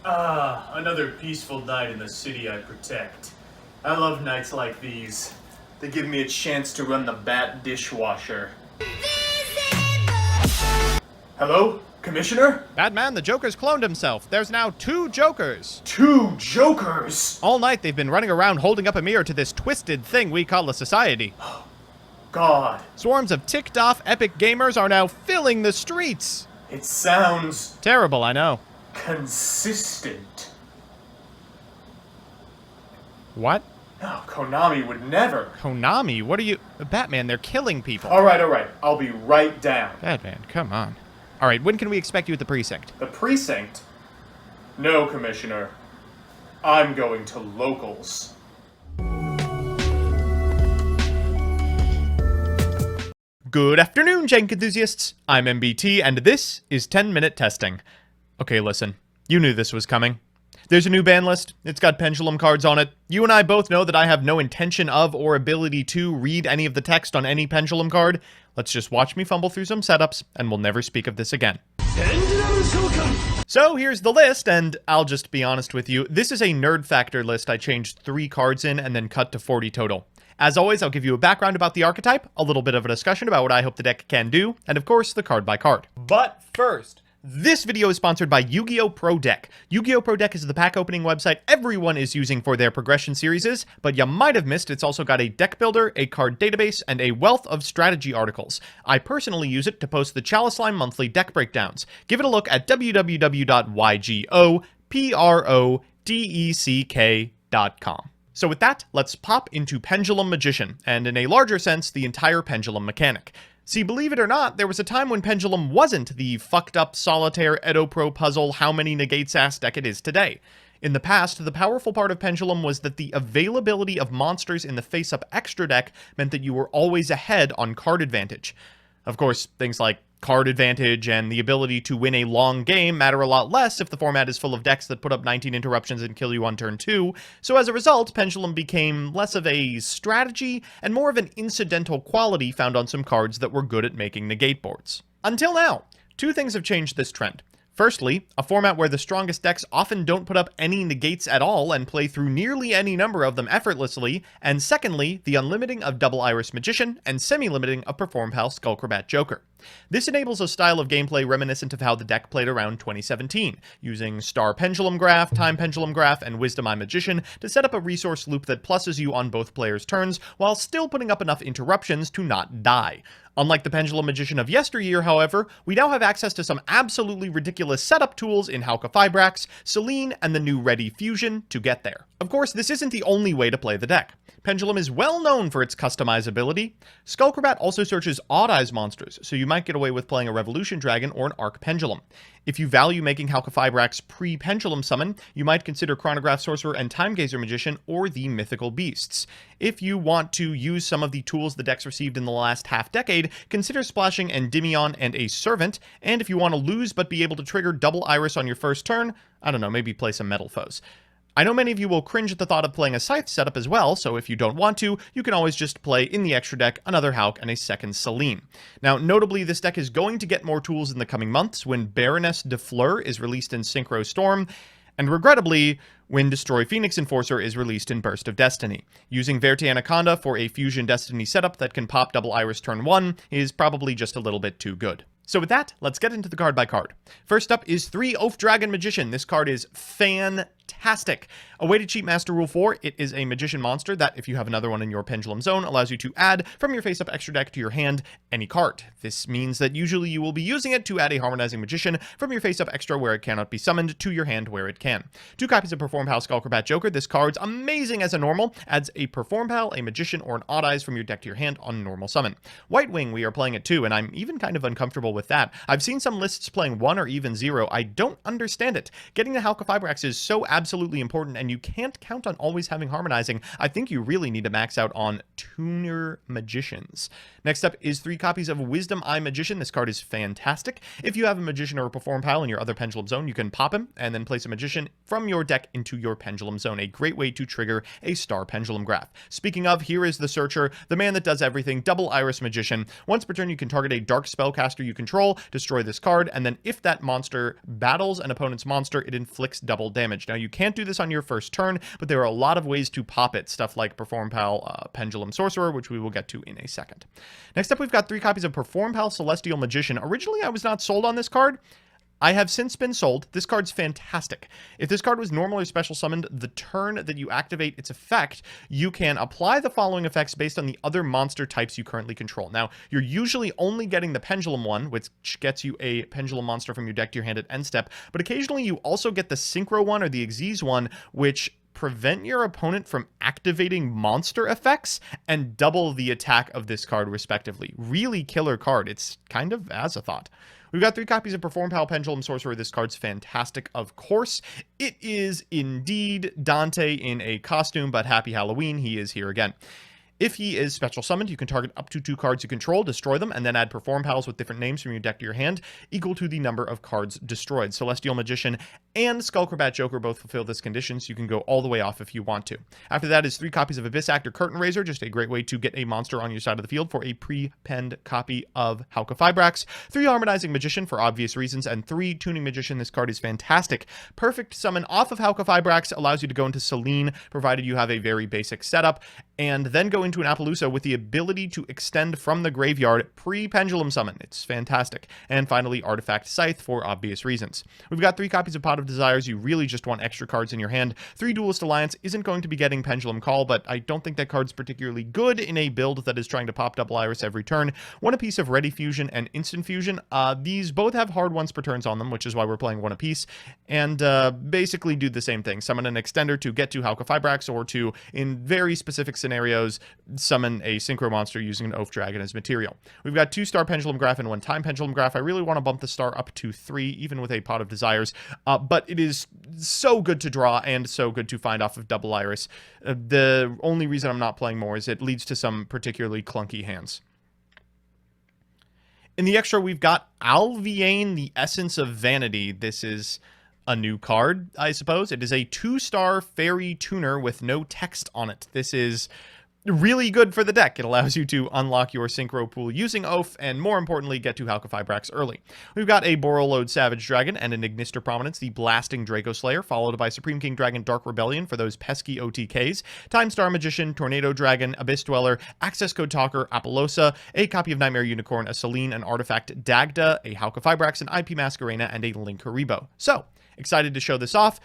Another peaceful night in the city I protect. I love nights like these. They give me a chance to run the bat dishwasher. Hello? Commissioner? Batman, the Joker's cloned himself. There's now 2 Jokers. 2 Jokers? All night they've been running around holding up a mirror to this twisted thing we call a society. God. Swarms of ticked off epic gamers are now filling the streets. It sounds Terrible, I know. consistent. What? No, Konami would never. Konami? What are you... Batman, they're killing people. Alright. I'll be right down. Batman, come on. Alright, when can we expect you at the precinct? The precinct? No, Commissioner. I'm going to locals. Good afternoon, Jank enthusiasts. I'm MBT, and this is 10-Minute Testing. Okay, listen. You knew this was coming. There's a new ban list. It's got Pendulum cards on it. You and I both know that I have no intention of or ability to read any of the text on any Pendulum card. Let's just watch me fumble through some setups, and we'll never speak of this again. So here's the list, and I'll just be honest with you. This is a nerd factor list I changed 3 cards in and then cut to 40 total. As always, I'll give you a background about the archetype, a little bit of a discussion about what I hope the deck can do, and of course, the card by card. But first, this video is sponsored by Yu-Gi-Oh! Pro Deck. Yu-Gi-Oh! Pro Deck is the pack opening website everyone is using for their progression series, but you might have missed it's also got a deck builder, a card database, and a wealth of strategy articles. I personally use it to post the Chalice Line monthly deck breakdowns. Give it a look at www.ygoprodeck.com. So with that, let's pop into Pendulum Magician, and in a larger sense, the entire Pendulum mechanic. See, believe it or not, there was a time when Pendulum wasn't the fucked up solitaire Edo Pro puzzle how many negates ass deck it is today. In the past, the powerful part of Pendulum was that the availability of monsters in the face-up extra deck meant that you were always ahead on card advantage. Of course, things like card advantage and the ability to win a long game matter a lot less if the format is full of decks that put up 19 interruptions and kill you on turn 2, so as a result, Pendulum became less of a strategy and more of an incidental quality found on some cards that were good at making negate boards. Until now, 2 things have changed this trend. Firstly, a format where the strongest decks often don't put up any negates at all and play through nearly any number of them effortlessly, and secondly, the unlimiting of Double Iris Magician and semi-limiting of Perform Pal Skullcrabat Joker. This enables a style of gameplay reminiscent of how the deck played around 2017, using Star Pendulum Graph, Time Pendulum Graph, and Wisdom Eye Magician to set up a resource loop that pluses you on both players' turns, while still putting up enough interruptions to not die. Unlike the Pendulum Magician of yesteryear, however, we now have access to some absolutely ridiculous setup tools in Hauka Fibrax, Selene, and the new Ready Fusion to get there. Of course, this isn't the only way to play the deck. Pendulum is well known for its customizability. Skullcrabat also searches Odd Eyes monsters, so you might get away with playing a Revolution Dragon or an Arc Pendulum. If you value making Hauka Fibrax pre-Pendulum summon, you might consider Chronograph Sorcerer and Time Gazer Magician or the Mythical Beasts. If you want to use some of the tools the deck's received in the last half-decade, consider splashing Endymion and a Servant, and if you want to lose but be able to trigger Double Iris on your first turn, I don't know, maybe play some Metal Foes. I know many of you will cringe at the thought of playing a Scythe setup as well, so if you don't want to, you can always just play in the extra deck another Hauk and a second Selene. Now, notably, this deck is going to get more tools in the coming months when Baroness de Fleur is released in Synchro Storm, and regrettably, when Destroy Phoenix Enforcer is released in Burst of Destiny. Using Verte Anaconda for a Fusion Destiny setup that can pop Double Iris turn 1 is probably just a little bit too good. So with that, let's get into the card by card. First up is 3 Oaf Dragon Magician. This card is fantastic. A way to cheat Master Rule 4, it is a Magician monster that, if you have another one in your Pendulum zone, allows you to add from your face-up extra deck to your hand any card. This means that usually you will be using it to add a Harmonizing Magician from your face-up extra where it cannot be summoned to your hand where it can. 2 copies of Perform Pal Skullcrabat Joker. This card's amazing as a normal. Adds a Perform Pal, a Magician, or an Odd Eyes from your deck to your hand on normal summon. White Wing, we are playing it too, and I'm even kind of uncomfortable with that. I've seen some lists playing 1 or even 0. I don't understand it. Getting the Hauka Fibrax is so absolutely important, and you can't count on always having harmonizing. I think you really need to max out on Tuner Magicians. Next up is 3 copies of Wisdom Eye Magician. This card is fantastic. If you have a Magician or a Perform pile in your other Pendulum zone, you can pop him and then place a Magician from your deck into your Pendulum zone. A great way to trigger a Star Pendulum Graph. Speaking of, here is the Searcher, the man that does everything, Double Iris Magician. Once per turn, you can target a Dark Spellcaster you control, destroy this card, and then if that monster battles an opponent's monster, it inflicts double damage. Now, you can't do this on your first turn, but there are a lot of ways to pop it. Stuff like Perform Pal Pendulum Sorcerer, which we will get to in a second. Next up, we've got 3 copies of Perform Pal Celestial Magician. Originally, I was not sold on this card. I have since been sold. This card's fantastic. If this card was normally special summoned, the turn that you activate its effect, you can apply the following effects based on the other monster types you currently control. Now, you're usually only getting the Pendulum one, which gets you a Pendulum monster from your deck to your hand at end step, but occasionally you also get the Synchro one or the Xyz one, which prevent your opponent from activating monster effects and double the attack of this card respectively. Really killer card. It's kind of as a thought. We've got 3 copies of Perform Pal Pendulum Sorcerer. This card's fantastic, of course. It is indeed Dante in a costume, but happy Halloween, he is here again. If he is special summoned, you can target up to 2 cards you control, destroy them, and then add Perform Pals with different names from your deck to your hand, equal to the number of cards destroyed. Celestial Magician and Skullcrabat Joker both fulfill this condition, so you can go all the way off if you want to. After that is 3 copies of Abyss Actor Curtain Raiser, just a great way to get a monster on your side of the field for a pre-penned copy of Hauka Fibrax. 3 Harmonizing Magician for obvious reasons, and 3 Tuning Magician. This card is fantastic. Perfect summon off of Hauka Fibrax, allows you to go into Selene, provided you have a very basic setup, and then go into an Appaloosa with the ability to extend from the graveyard pre-Pendulum Summon. It's fantastic. And finally, Artifact Scythe for obvious reasons. We've got 3 copies of Pot of Desires. You really just want extra cards in your hand. 3 Duelist Alliance isn't going to be getting Pendulum Call, but I don't think that card's particularly good in a build that is trying to pop Double Iris every turn. 1 apiece of Ready Fusion and Instant Fusion. These both have hard once per turns on them, which is why we're playing 1 apiece, and basically do the same thing. Summon an Extender to get to Hauka Fibrax, or to, in very specific scenarios, summon a Synchro monster using an Oath Dragon as material. We've got 2 Star Pendulum Graph and 1 Time Pendulum Graph. I really want to bump the star up to 3, even with a Pot of Desires, but it is so good to draw and so good to find off of Double Iris. The only reason I'm not playing more is it leads to some particularly clunky hands. In the extra, we've got Alviane, the Essence of Vanity. This is a new card, I suppose. It is a 2-star fairy tuner with no text on it. This is really good for the deck. It allows you to unlock your Synchro pool using Oath, and more importantly, get to Hauka Fibrax early. We've got a Borreload Savage Dragon and an Ignister Prominence, the Blasting Draco Slayer, followed by Supreme King Dragon Dark Rebellion for those pesky OTKs, Time Star Magician, Tornado Dragon, Abyss Dweller, Access Code Talker, Appaloosa, a copy of Nightmare Unicorn, a Selene, an Artifact Dagda, a Hauka Fibrax, an IP Masquerena, and a Link Haribo. So, excited to show this off.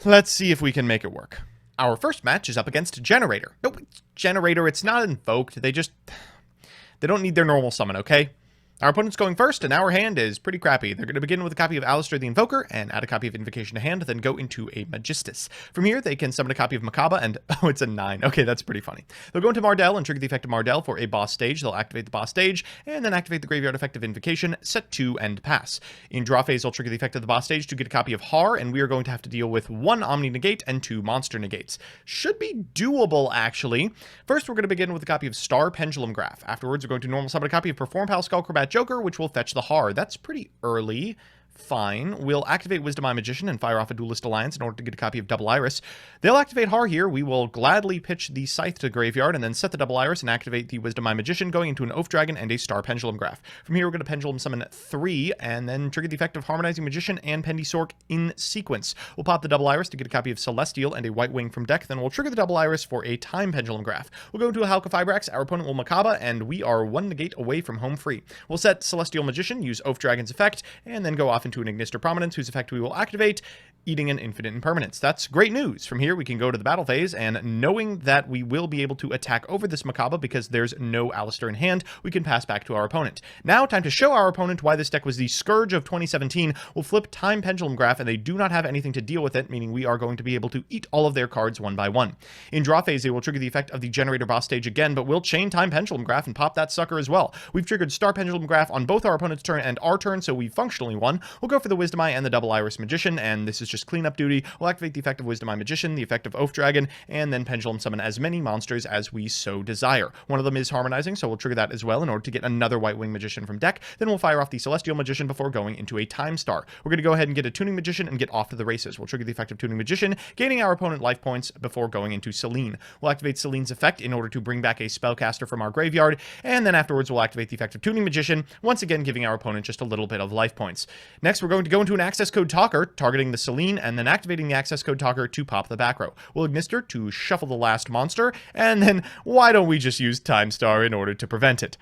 Let's see if we can make it work. Our first match is up against Generator. No, Generator, it's not invoked. They don't need their normal summon, okay? Our opponent's going first, and our hand is pretty crappy. They're going to begin with a copy of Alistair the Invoker, and add a copy of Invocation to hand, then go into a Magistus. From here, they can summon a copy of Makaba, and, oh, it's a 9. Okay, that's pretty funny. They'll go into Mardell and trigger the effect of Mardell for a boss stage. They'll activate the boss stage, and then activate the graveyard effect of Invocation, set 2, and pass. In draw phase, they'll trigger the effect of the boss stage to get a copy of Har, and we are going to have to deal with 1 Omni Negate and 2 Monster Negates. Should be doable, actually. First, we're going to begin with a copy of Star Pendulum Graph. Afterwards, we're going to normal summon a copy of Perform Pal Skullcrabat Joker, which will fetch the Har. That's pretty early. Fine. We'll activate Wisdom Eye Magician and fire off a Duelist Alliance in order to get a copy of Double Iris. They'll activate Har here. We will gladly pitch the Scythe to graveyard and then set the Double Iris and activate the Wisdom Eye Magician, going into an Oath Dragon and a Star Pendulum Graph. From here, we're going to Pendulum Summon 3 and then trigger the effect of Harmonizing Magician and Pendysork in sequence. We'll pop the Double Iris to get a copy of Celestial and a White Wing from deck. Then we'll trigger the Double Iris for a Time Pendulum Graph. We'll go into a Hauka Fibrax. Our opponent will Makaba, and we are 1 negate away from home free. We'll set Celestial Magician, use Oath Dragon's effect, and then go off into an Ignister Prominence, whose effect we will activate, eating an infinite impermanence. That's great news. From here, we can go to the battle phase, and knowing that we will be able to attack over this Makaba because there's no Alistair in hand, we can pass back to our opponent. Now, time to show our opponent why this deck was the Scourge of 2017. We'll flip Time Pendulum Graph, and they do not have anything to deal with it, meaning we are going to be able to eat all of their cards one by one. In draw phase, they will trigger the effect of the Generator boss stage again, but we'll chain Time Pendulum Graph and pop that sucker as well. We've triggered Star Pendulum Graph on both our opponent's turn and our turn, so we functionally won. We'll go for the Wisdom Eye and the Double Iris Magician, and this is just just cleanup duty. We'll activate the effect of Wisdom Eye Magician, the effect of Oath Dragon, and then Pendulum Summon as many monsters as we so desire. One of them is Harmonizing, so we'll trigger that as well in order to get another White Wing Magician from deck. Then we'll fire off the Celestial Magician before going into a Time Star. We're going to go ahead and get a Tuning Magician and get off to the races. We'll trigger the effect of Tuning Magician, gaining our opponent life points before going into Selene. We'll activate Selene's effect in order to bring back a Spellcaster from our graveyard, and then afterwards we'll activate the effect of Tuning Magician, once again giving our opponent just a little bit of life points. Next, we're going to go into an Access Code Talker, targeting the Selene, and then activating the Access Code Talker to pop the back row. We'll Ignister to shuffle the last monster, and then why don't we just use Time Star in order to prevent it?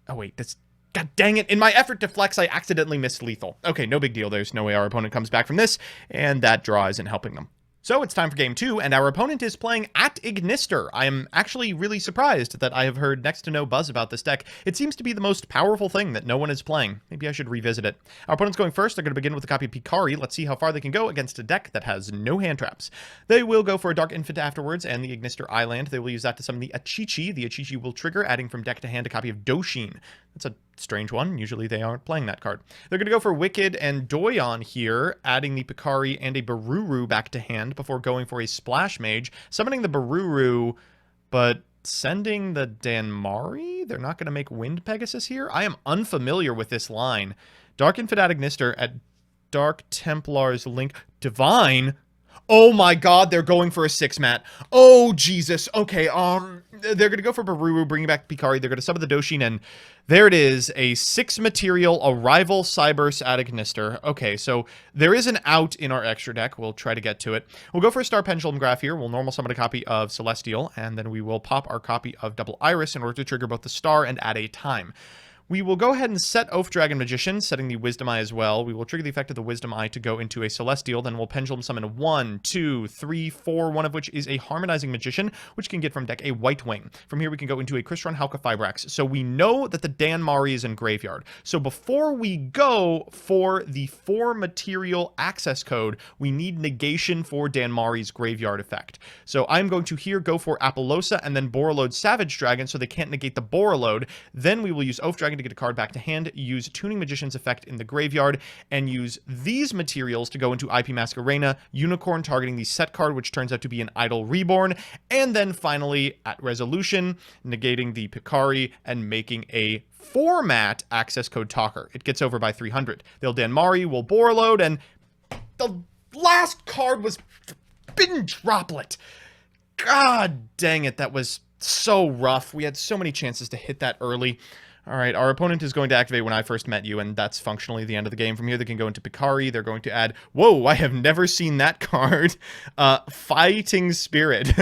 Oh wait, that's... God dang it, in my effort to flex, I accidentally missed lethal. Okay, no big deal, there's no way our opponent comes back from this, and that draw isn't helping them. So it's time for game 2, and our opponent is playing at Ignister. I am actually really surprised that I have heard next to no buzz about this deck. It seems to be the most powerful thing that no one is playing. Maybe I should revisit it. Our opponent's going first. They're going to begin with a copy of Picari. Let's see how far they can go against a deck that has no hand traps. They will go for a Dark Infant afterwards, and the Ignister Island. They will use that to summon the Achichi. The Achichi will trigger, adding from deck to hand a copy of Doshin. That's a strange one. Usually they aren't playing that card. They're going to go for Wicked and Doyon here, adding the Picari and a Baruru back to hand before going for a Splash Mage, summoning the Baruru, but sending the Danmari? They're not going to make Wind Pegasus here? I am unfamiliar with this line. Dark Infant at Ignister at Dark Templar's Link. Divine? Oh my god, they're going for a 6-mat. Oh, Jesus. Okay, they're going to go for Baruru, bringing back Picari. They're going to summon the Doshin, and there it is, a 6-material Arrival Cyberse at Ignister. Okay, so there is an out in our extra deck. We'll try to get to it. We'll go for a Star Pendulum Graph here. We'll normal summon a copy of Celestial, and then we will pop our copy of Double Iris in order to trigger both the Star and add a time. We will go ahead and set Oath Dragon Magician, setting the Wisdom Eye as well. We will trigger the effect of the Wisdom Eye to go into a Celestial. Then we'll Pendulum Summon 1, 2, 3, 4, one of which is a Harmonizing Magician, which can get from deck a White Wing. From here, we can go into a Crystron Halka Fibrax. So we know that the Danmari is in graveyard. So before we go for the 4-material access code, we need negation for Danmari's graveyard effect. So I'm going to here go for Apollosa and then Borreload Savage Dragon so they can't negate the Borreload. Then we will use Oath Dragon to get a card back to hand, use Tuning Magician's effect in the graveyard, and use these materials to go into IP Masquerena, Unicorn targeting the set card, which turns out to be an Idol Reborn, and then finally, at Resolution, negating the Picari and making a 4-mat Access Code Talker. It gets over by 300. They'll Danmari, will Borreload, and the last card was Forbidden Droplet. God dang it, that was so rough. We had so many chances to hit that early. All right, our opponent is going to activate When I First Met You, and that's functionally the end of the game. From here, they can go into Picari. They're going to add, whoa, I have never seen that card, Fighting Spirit.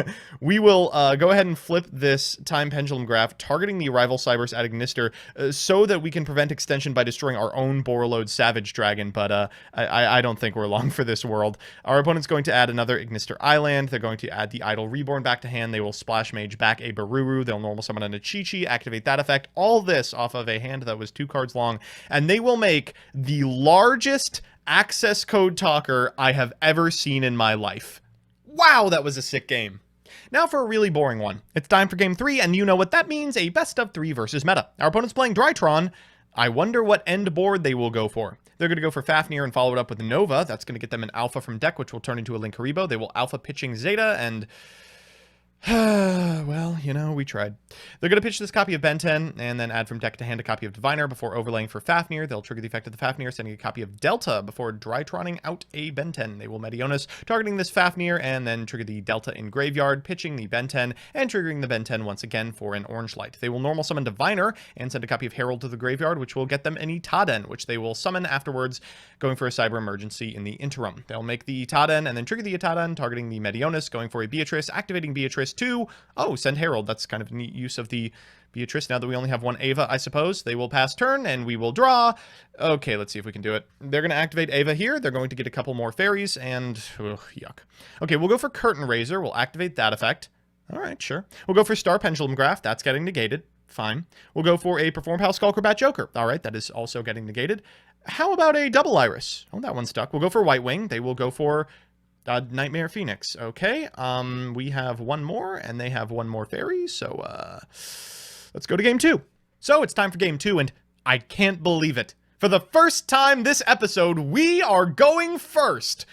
We will go ahead and flip this Time Pendulum Graph, targeting the Arrival Cyberse at Ignister, so that we can prevent extension by destroying our own Borreload Savage Dragon, but I don't think we're long for this world. Our opponent's going to add another Ignister Island. They're going to add the Idol Reborn back to hand. They will Splash Mage back a Baruru. They'll normal summon an Achichi, activate that effect. All this off of a hand that was 2 cards long, and they will make the largest access code talker I have ever seen in my life. Wow, that was a sick game. Now for a really boring one. It's time for game 3, and you know what that means, a best of 3 versus meta. Our opponent's playing Drytron. I wonder what end board they will go for. They're going to go for Fafnir and follow it up with Nova. That's going to get them an Alpha from deck, which will turn into a Linkaribo. They will Alpha pitching Zeta, and well, you know, we tried. They're going to pitch this copy of Ben 10 and then add from deck to hand a copy of Diviner before overlaying for Fafnir. They'll trigger the effect of the Fafnir, sending a copy of Delta before Drytroning out a Ben 10. They will Meteonis, targeting this Fafnir, and then trigger the Delta in graveyard, pitching the Ben 10, and triggering the Ben 10 once again for an Orange Light. They will normal summon Diviner and send a copy of Herald to the graveyard, which will get them an Itaden, which they will summon afterwards, going for a Cyber Emergency in the interim. They'll make the Itaden and then trigger the Itaden, targeting the Meteonis, going for a Beatrice, activating Beatrice to, send Herald. That's kind of a neat use of the Beatrice now that we only have one Ava, I suppose. They will pass turn, and we will draw. Okay, let's see if we can do it. They're going to activate Ava here. They're going to get a couple more fairies, and yuck. Okay, we'll go for Curtain Raiser. We'll activate that effect. All right, sure. We'll go for Star Pendulum Graph. That's getting negated. Fine. We'll go for a Perform Pal Skullcrobat Joker. All right, that is also getting negated. How about a Double Iris? Oh, that one's stuck. We'll go for White Wing. They will go for Nightmare Phoenix. Okay, we have one more, and they have one more fairy, so let's go to game 2. So it's time for game 2, and I can't believe it. For the first time this episode, we are going first.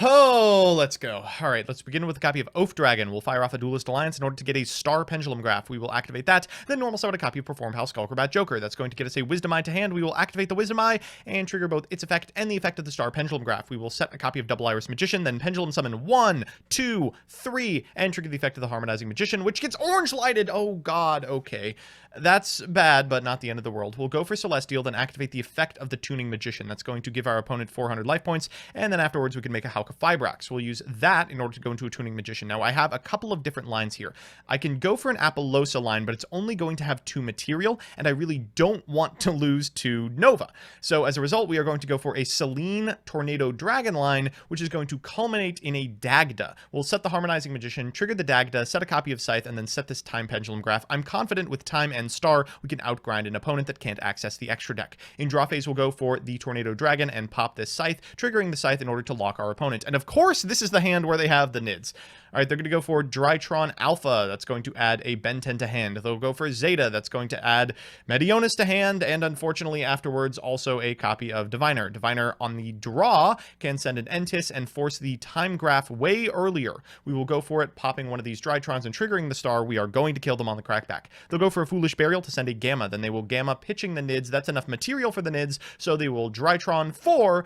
Oh, let's go. All right, let's begin with a copy of Oath Dragon. We'll fire off a Duelist Alliance in order to get a Star Pendulum Graph. We will activate that. Then normal summon a copy of Perform House Skullcrobat Joker. That's going to get us a Wisdom Eye to hand. We will activate the Wisdom Eye and trigger both its effect and the effect of the Star Pendulum Graph. We will set a copy of Double Iris Magician, then Pendulum Summon 1, 2, 3, and trigger the effect of the Harmonizing Magician, which gets orange lighted. Oh, God. Okay. That's bad, but not the end of the world. We'll go for Celestial, then activate the effect of the Tuning Magician. That's going to give our opponent 400 life points, and then afterwards we can make a Hauka Fibrax. We'll use that in order to go into a Tuning Magician. Now, I have a couple of different lines here. I can go for an Apollosa line, but it's only going to have 2 material, and I really don't want to lose to Nova. So as a result, we are going to go for a Selene Tornado Dragon line, which is going to culminate in a Dagda. We'll set the Harmonizing Magician, trigger the Dagda, set a copy of Scythe, and then set this Time Pendulum Graph. I'm confident with Time and Star, we can outgrind an opponent that can't access the extra deck. In draw phase, we'll go for the Tornado Dragon and pop this Scythe, triggering the Scythe in order to lock our opponent. And of course, this is the hand where they have the Nids. All right, they're going to go for Drytron Alpha. That's going to add a Ben 10 to hand. They'll go for Zeta. That's going to add Medionis to hand, and unfortunately afterwards also a copy of Diviner. Diviner on the draw can send an Entis and force the Time Graph way earlier. We will go for it, popping one of these Drytrons and triggering the Star. We are going to kill them on the crackback. They'll go for a Foolish Burial to send a Gamma. Then they will Gamma, pitching the Nids. That's enough material for the Nids, so they will Drytron for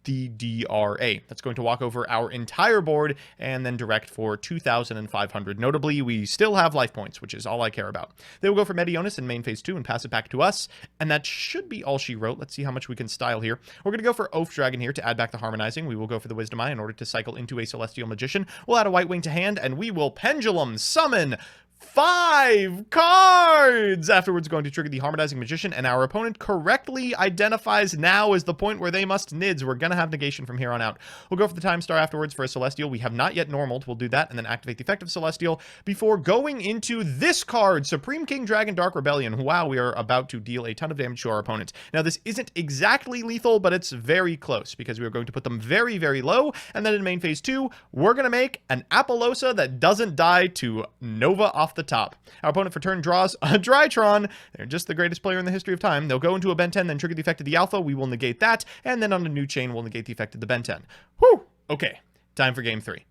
the DRA. That's going to walk over our entire board and then direct for 2,500. Notably, we still have life points, which is all I care about. They will go for Medionis in main phase 2 and pass it back to us, and that should be all she wrote. Let's see how much we can style here. We're going to go for Oath Dragon here to add back the Harmonizing. We will go for the Wisdom Eye in order to cycle into a Celestial Magician. We'll add a White Wing to hand, and we will Pendulum Summon 5 cards! Afterwards, going to trigger the Harmonizing Magician, and our opponent correctly identifies now as the point where they must Nids. We're going to have negation from here on out. We'll go for the Time Star afterwards for a Celestial. We have not yet normaled. We'll do that, and then activate the effect of Celestial before going into this card, Supreme King Dragon Dark Rebellion. Wow, we are about to deal a ton of damage to our opponent. Now, this isn't exactly lethal, but it's very close, because we are going to put them very, very low, and then in main phase 2, we're going to make an Apollosa that doesn't die to Nova off the top. Our opponent for turn draws a Drytron. They're just the greatest player in the history of time. They'll go into a Ben 10, then trigger the effect of the Alpha. We will negate that, and then on a new chain, we'll negate the effect of the Ben 10. Whew! Okay, time for game 3.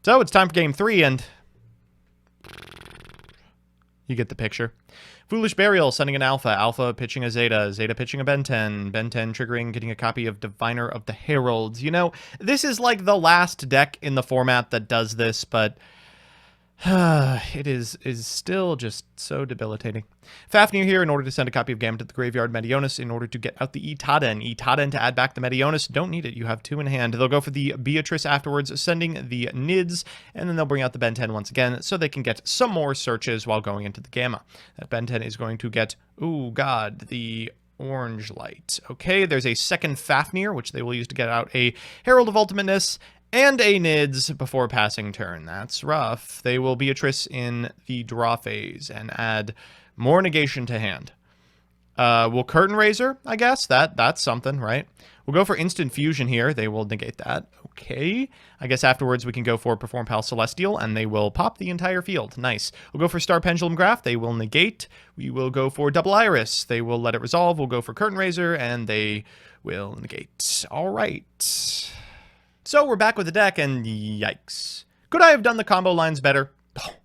So it's time for game 3, and you get the picture. Foolish Burial, sending an Alpha. Alpha pitching a Zeta. Zeta pitching a Ben 10. Ben 10 triggering, getting a copy of Diviner of the Heralds. You know, this is like the last deck in the format that does this, but it is still just so debilitating. Fafnir here in order to send a copy of Gamma to the Graveyard. Medionis in order to get out the Itaden. Itaden to add back the Medionis. Don't need it. You have 2 in hand. They'll go for the Beatrice afterwards, sending the Nids, and then they'll bring out the Ben 10 once again so they can get some more searches while going into the Gamma. That Ben 10 is going to get, ooh, God, the orange light. Okay, there's a second Fafnir, which they will use to get out a Herald of Ultimateness, and a Nids before passing turn. That's rough. They will Beatrice in the draw phase and add more negation to hand. We'll Curtain Raiser, I guess. That's something, right? We'll go for Instant Fusion here. They will negate that. Okay. I guess afterwards we can go for Perform Pal Celestial, and they will pop the entire field. Nice. We'll go for Star Pendulum Graph. They will negate. We will go for Double Iris. They will let it resolve. We'll go for Curtain Raiser, and they will negate. All right. So we're back with the deck, and yikes. Could I have done the combo lines better? Oh,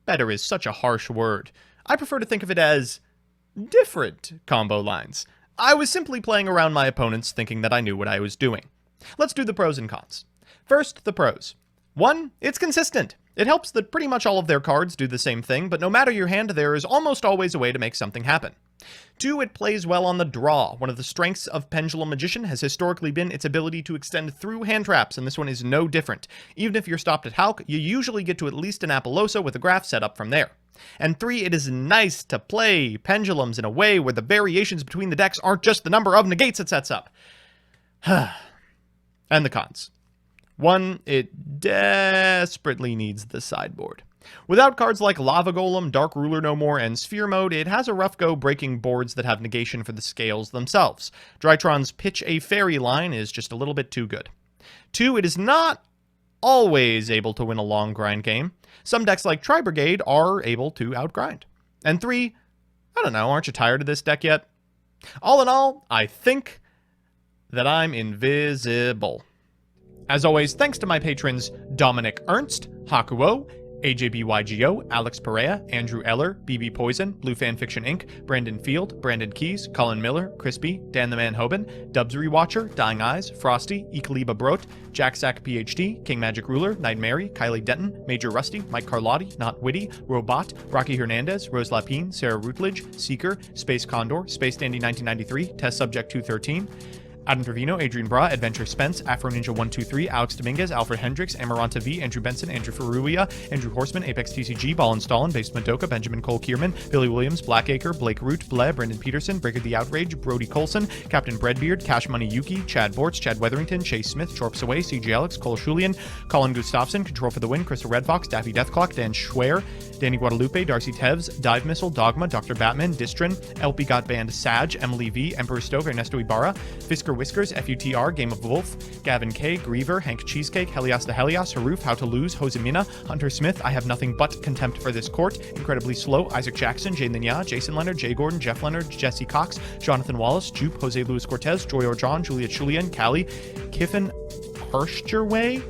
better is such a harsh word. I prefer to think of it as different combo lines. I was simply playing around my opponents thinking that I knew what I was doing. Let's do the pros and cons. First, the pros. 1, it's consistent. It helps that pretty much all of their cards do the same thing, but no matter your hand, there is almost always a way to make something happen. 2, it plays well on the draw. One of the strengths of Pendulum Magician has historically been its ability to extend through hand traps, and this one is no different. Even if you're stopped at Hauk, you usually get to at least an Apollosa with a graph set up from there. And 3, it is nice to play pendulums in a way where the variations between the decks aren't just the number of negates it sets up. And the cons. 1, it desperately needs the sideboard. Without cards like Lava Golem, Dark Ruler No More, and Sphere Mode, it has a rough go breaking boards that have negation for the scales themselves. Drytron's Pitch a Fairy line is just a little bit too good. 2, it is not always able to win a long grind game. Some decks like Tri-Brigade are able to outgrind. And 3, I don't know, aren't you tired of this deck yet? All in all, I think that I'm invisible. As always, thanks to my patrons Dominic Ernst, Hakuo, AJBYGO, Alex Perea, Andrew Eller, BB Poison, Blue Fanfiction Inc., Brandon Field, Brandon Keys, Colin Miller, Crispy, Dan the Man Hoban, Dubs Rewatcher, Dying Eyes, Frosty, Ekaliba Brot, Jack Sack PhD, King Magic Ruler, Night Mary, Kylie Denton, Major Rusty, Mike Carlotti, Not Witty, Robot, Rocky Hernandez, Rose Lapine, Sarah Rutledge, Seeker, Space Condor, Space Dandy 1993, Test Subject 213, Adam Trevino, Adrian Bra, Adventure Spence, Afro Ninja 123, Alex Dominguez, Alfred Hendricks, Amaranta V, Andrew Benson, Andrew Ferruia, Andrew Horseman, Apex TCG, Ballin Stalin, Basement Madoka, Benjamin Cole Kierman, Billy Williams, Blackacre, Blake Root, Ble, Brendan Peterson, Breaker the Outrage, Brody Colson, Captain Breadbeard, Cash Money Yuki, Chad Bortz, Chad Weatherington, Chase Smith, Chorps Away, CG Alex, Cole Shulian, Colin Gustafson, Control for the Win, Crystal Red Fox, Daffy Deathclock, Dan Schwer, Danny Guadalupe, Darcy Tevz, Dive Missile, Dogma, Dr. Batman, Distrin, LP Got Band, Sag, Emily V, Emperor Stove, Ernesto Ibarra, Fisker Whiskers, FUTR, Game of Wolf, Gavin K, Griever, Hank Cheesecake, Helios the Helios, Haroof, How to Lose, Josemina, Hunter Smith, I Have Nothing But Contempt for This Court, Incredibly Slow, Isaac Jackson, Jane Linya, Jason Leonard, Jay Gordon, Jeff Leonard, Jesse Cox, Jonathan Wallace, Jupe, Jose Luis Cortez, Joy Orjon, Juliet Julian, Callie, Kiffin Hirschgerway,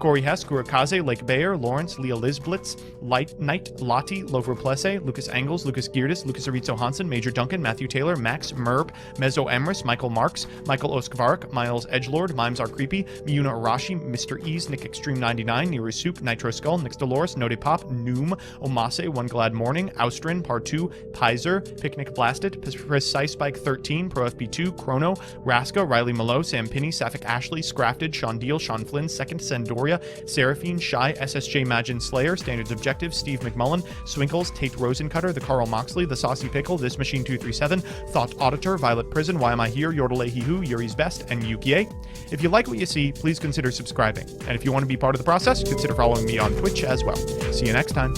Corey Hess, Gurakaze, Lake Bayer, Lawrence, Leah Lisblitz, Light Knight, Lottie, Lover Plesse, Lucas Angles, Lucas Geerdes, Lucas Aritzo Hansen, Major Duncan, Matthew Taylor, Max Merb, Mezzo Emrys, Michael Marks, Michael Oskvark, Miles Edgelord, Mimes Are Creepy, Miyuna Arashi, Mr. Ease, Nick Extreme 99, Neru Soup, Nitro Skull, Nix Dolores, Node Pop, Noom, Omase, One Glad Morning, Austrin, Part 2, Pizer, Picnic Blasted, Precise Spike 13, Pro FP2, Chrono, Raska, Riley Malo, Sam Pinney, Sapphic Ashley, Scrafted, Sean Deal, Sean Flynn, Second Sandoria, Seraphine, Shy, SSJ Magin Slayer, Standards Objective, Steve McMullen, Swinkles, Tate Rosencutter, The Carl Moxley, The Saucy Pickle, This Machine 237, Thought Auditor, Violet Prison, Why Am I Here, Yordle Hu, Yuri's Best, and Yukie. If you like what you see, please consider subscribing. And if you want to be part of the process, consider following me on Twitch as well. See you next time.